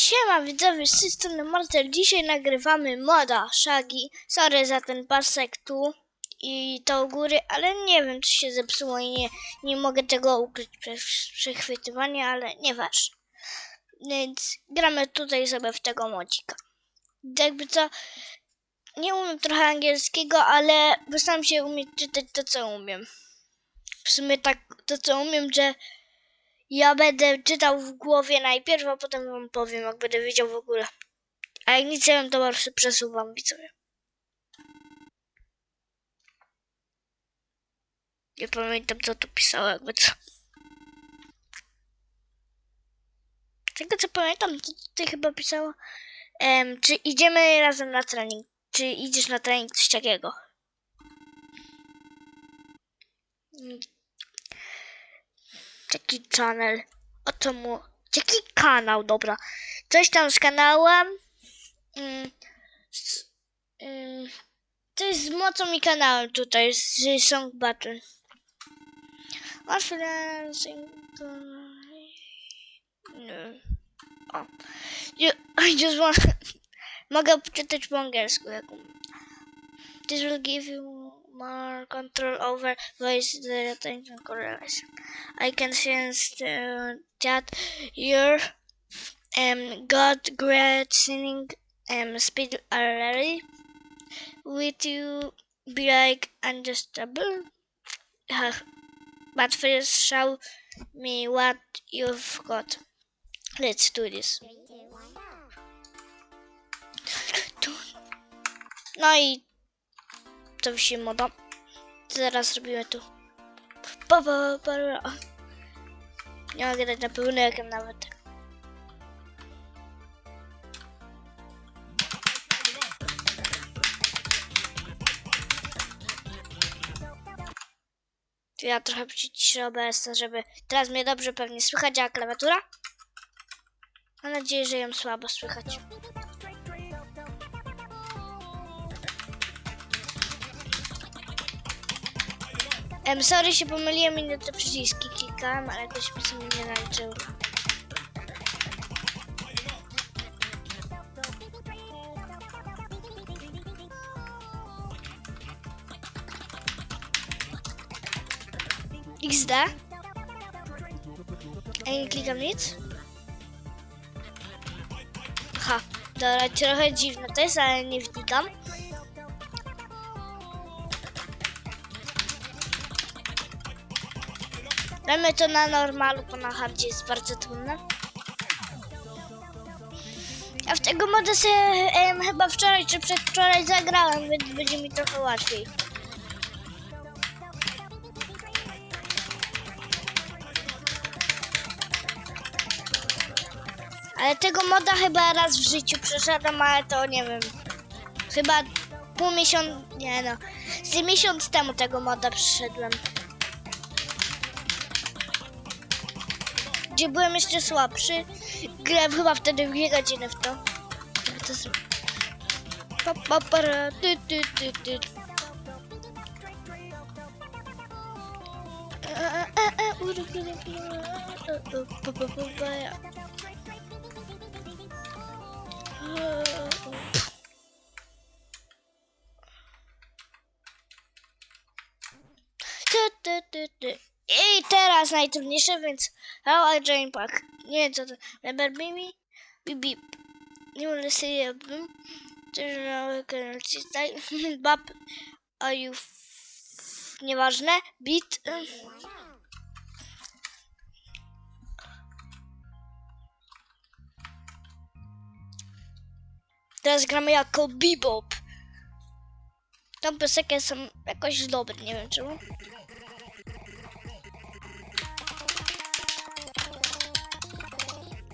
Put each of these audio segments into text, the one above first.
Siema widzowie, z tej strony Marcel. Dzisiaj nagrywamy moda Shaggy. Sorry za ten pasek tu i to u góry, ale nie wiem, czy się zepsuło i nie mogę tego ukryć przez przechwytywanie, ale nieważne. Więc gramy tutaj sobie w tego modzika. Jakby co, nie umiem trochę angielskiego, ale postaram się umieć czytać to, co umiem. W sumie tak, to co umiem, że ja będę czytał w głowie najpierw, a potem wam powiem, jak będę wiedział w ogóle. A jak nic nie wiem, to po prostu przesuwam, widzowie. Nie pamiętam, co tu pisało, jakby co. Tego, co pamiętam, to tutaj chyba pisało, czy idziemy razem na trening. Czy idziesz na trening, coś takiego. Taki channel. O co mu? Jaki kanał, dobra. Coś tam z kanałem. To jest z mocą i kanałem tutaj, z Song Button. O. I just want... Mogę przeczytać po angielsku. This will give you more control over voice attention correlation. I can sense that your got great singing speed already. Would you be like adjustable? But first show me what you've got. Let's do this. No i to się moda. Zaraz robimy tu. Nie mogę dać na pełny ekran nawet. Ja trochę przyciszę OBS-a, żeby teraz mnie dobrze pewnie słychać, a klawiatura? Mam nadzieję, że ją słabo słychać. Sorry, się pomyliłem i na te przyciski klikałem, ale jakoś mi się nie naliczyło. XD? A nie klikam nic? Ha, dobra, trochę dziwne to jest, ale nie wnikam. Dajmy to na normalu, bo na hardzie jest bardzo trudne. Ja w tego moda sobie chyba wczoraj czy przedwczoraj zagrałem, więc będzie mi trochę łatwiej. Ale tego moda chyba raz w życiu przeszedłem, ale to nie wiem. Chyba pół miesiąca, nie no. Z miesiąc temu tego moda przeszedłem. Gdzie byłem jeszcze słabszy. Grałem chyba wtedy 2 godziny w to. Żeby to zrobić. I teraz najtrudniejsze, więc How I Join Pack. Nie wiem co to. Remember Baby? Beep beep. Nie mogę sobie Bab. Are you nieważne. Beat. Teraz gramy jako Bebop. Tam piosenki są jakoś dobre, nie wiem czemu.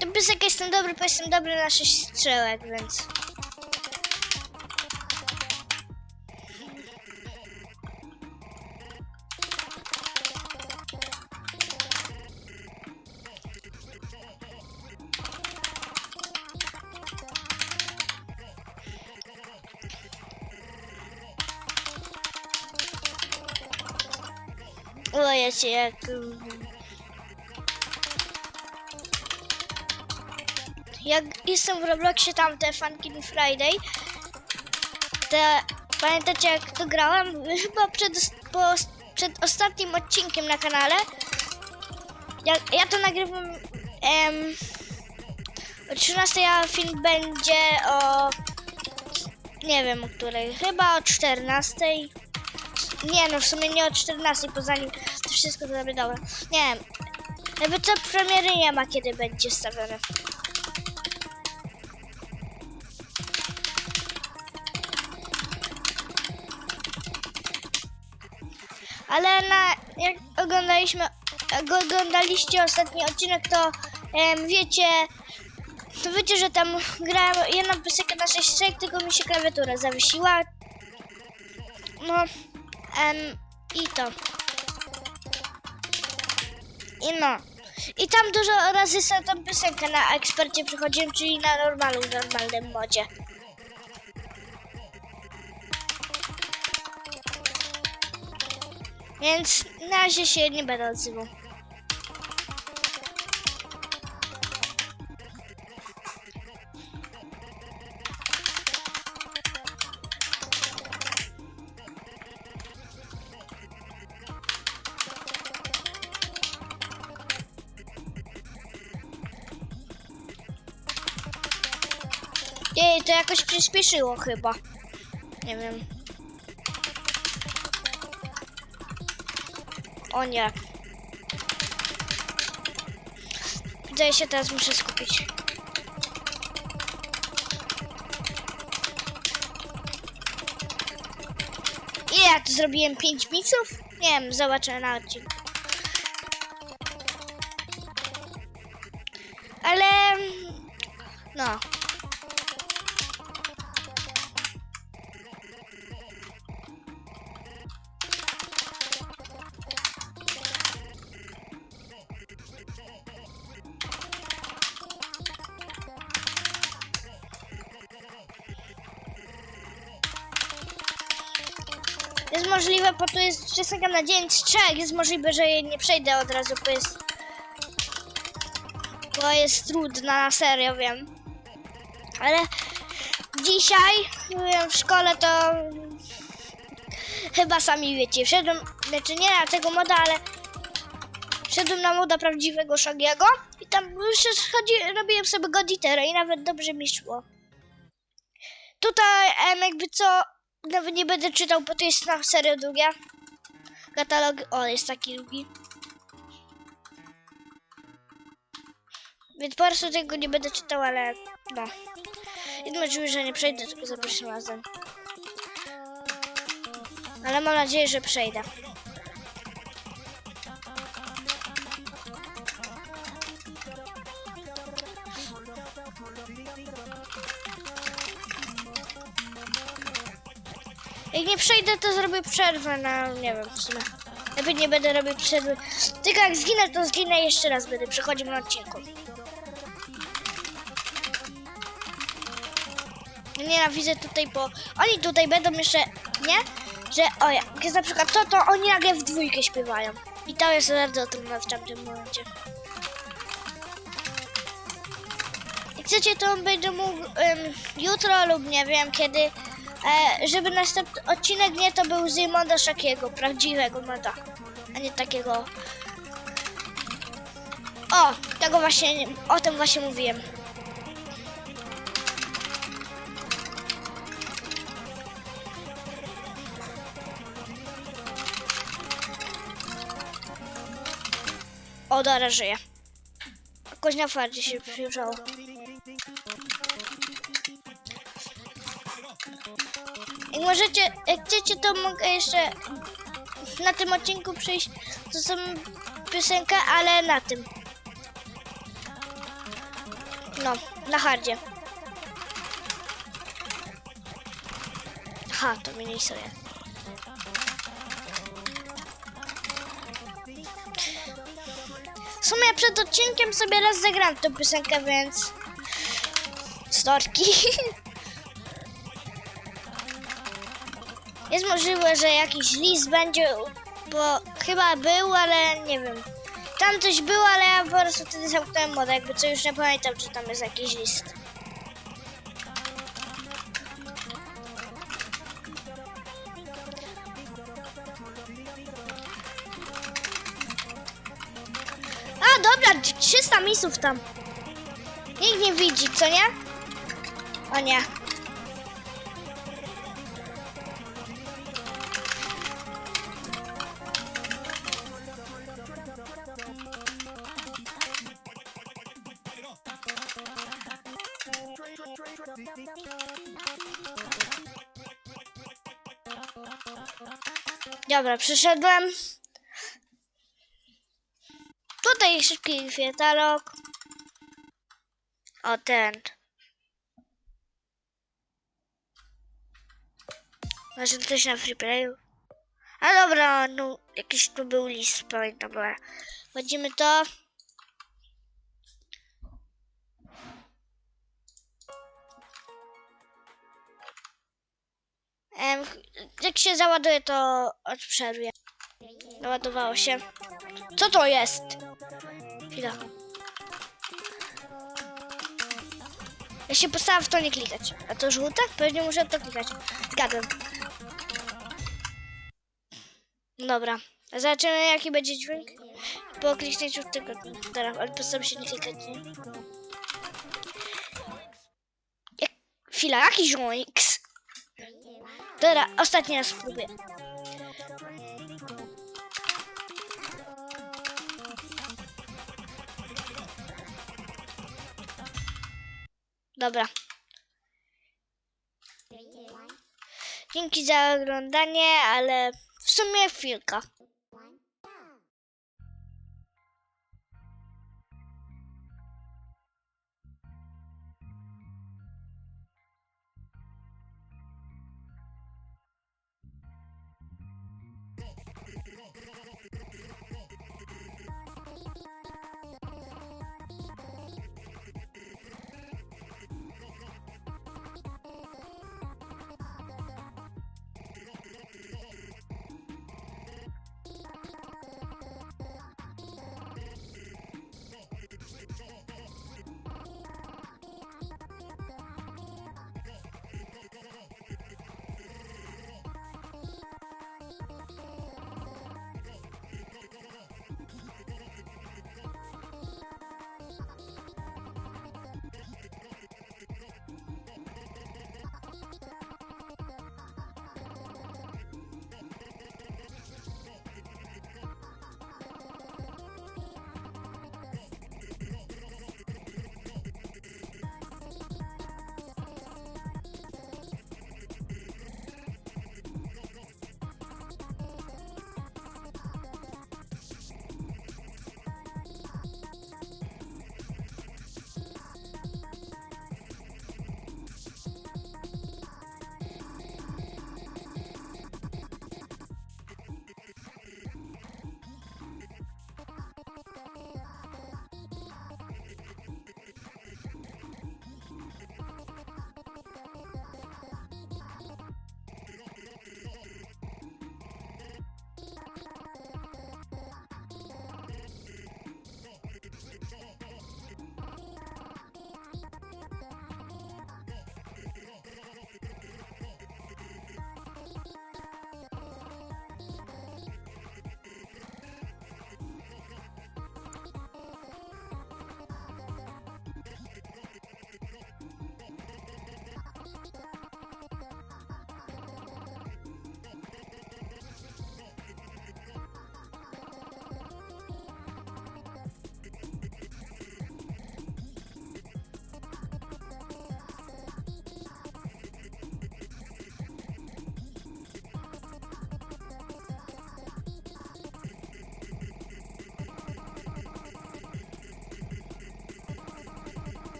Tam piosenki jestem dobry, bo jestem dobry na 6 strzałek, więc... O, ja się jak... jak jestem w Robloxie, tam te Funkin Friday, pamiętacie jak to grałem? Chyba przed ostatnim odcinkiem na kanale. Ja to nagrywam o 13, a film będzie o... nie wiem o której, chyba o 14. Nie no, w sumie nie o 14, bo zanim to wszystko zrobię, dobra. Nie wiem, jakby co premiery nie ma, kiedy będzie stawione. Ale jak oglądaliście ostatni odcinek, to wiecie, że tam grałem jedną piosenkę na 6 strajk, tylko mi się klawiatura zawiesiła. No, i to. I tam dużo razy sobie tą piosenkę na ekspercie przechodziłem, czyli na normalnym modzie. Więc na razie się nie będę odzywał. Jej, to jakoś przyspieszyło chyba. Nie wiem. O nie. Wydaje się, teraz muszę skupić. Ile ja tu zrobiłem? 5 mixów? Nie wiem, zobaczę na odcinku. Ale... no. Jest możliwe, bo tu jest piosenka na 9-3, jest możliwe, że jej nie przejdę od razu, bo jest trudna, na serio, wiem. Ale dzisiaj w szkole to chyba sami wiecie, znaczy nie na tego moda, ale wszedłem na moda prawdziwego Shaggy'ego i tam już robiłem sobie go diterę i nawet dobrze mi szło. Tutaj jakby co, nawet nie będę czytał, bo to jest na serio długie. Katalog, o, jest taki długi. Więc po prostu tego nie będę czytał, ale no. Jest możliwe, że nie przejdę tylko za pierwszym razem. Ale mam nadzieję, że przejdę. Jak nie przejdę, to zrobię przerwę na, nie wiem, w sumie. Lepiej nie będę robił przerwy. Tylko jak zginę, to zginę jeszcze raz, będę przechodził na odcinku. Nienawidzę tutaj, bo oni tutaj będą jeszcze, nie? Że, o jak jest na przykład to oni nagle w dwójkę śpiewają. I to jest bardzo trudne w tamtym momencie. Jak chcecie, to będę mógł jutro lub nie wiem kiedy, żeby następny odcinek nie to był z moda Shaggy'ego, prawdziwego moda, a nie takiego. O, tego właśnie, o tym właśnie mówiłem. O, dobra, żyje. Jakoś na farcie się przyjrzało. Jak możecie, jak chcecie, to mogę jeszcze na tym odcinku przyjść to samą piosenkę, ale na tym. No, na hardzie. Aha, to mnie nie sobie. W sumie przed odcinkiem sobie raz zagram tę piosenkę, więc... storki. Jest możliwe, że jakiś list będzie, bo chyba był, ale nie wiem. Tam coś było, ale ja po prostu wtedy zamknąłem modę, jakby co już nie pamiętam, czy tam jest jakiś list. A, dobra, 300 misów tam. Nikt nie widzi, co nie? O nie. Dobra, przyszedłem. Tutaj szybki kwiatalok. O, ten. Może coś na freeplayu. A dobra, no jakiś tu był list, pamiętam. Dobra. Wchodzimy to. Jak się załaduje, to odprzeruje. Naładowało się. Co to jest? Chwila. Ja się postaram w to nie klikać. A to żółte? Pewnie muszę w to klikać. Zgadłem. Dobra. Zobaczymy, jaki będzie dźwięk. Po kliknięciu w tego. Dobra, ale postaram się nie klikać. Nie? Chwila, jaki żoinks? Dobra, ostatni raz spróbuję. Dobra. Dzięki za oglądanie, ale w sumie chwilka.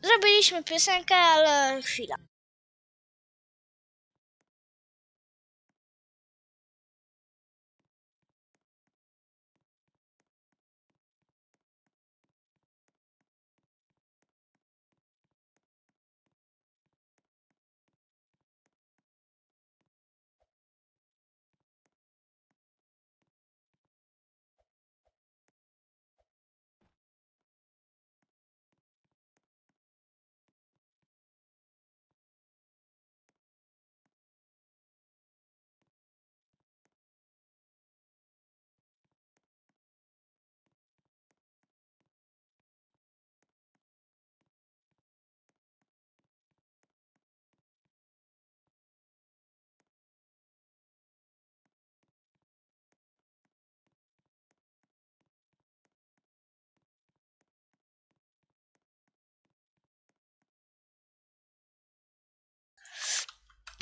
Zrobiliśmy piosenkę, ale chwila.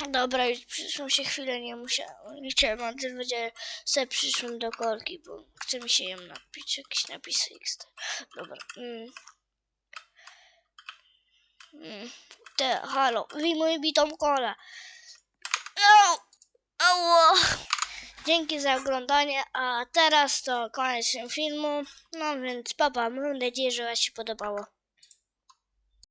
Dobra, już przyszłam się chwilę, nie chciałem odzywać, ale sobie przyszłam do kolki, bo chce mi się ją napić, jakieś napisy XD. Dobra. Halo, wyjmuj mi tą kolę. Au! Au! Dzięki za oglądanie, a teraz to koniec filmu. No więc papa, mam nadzieję, że wam się podobało.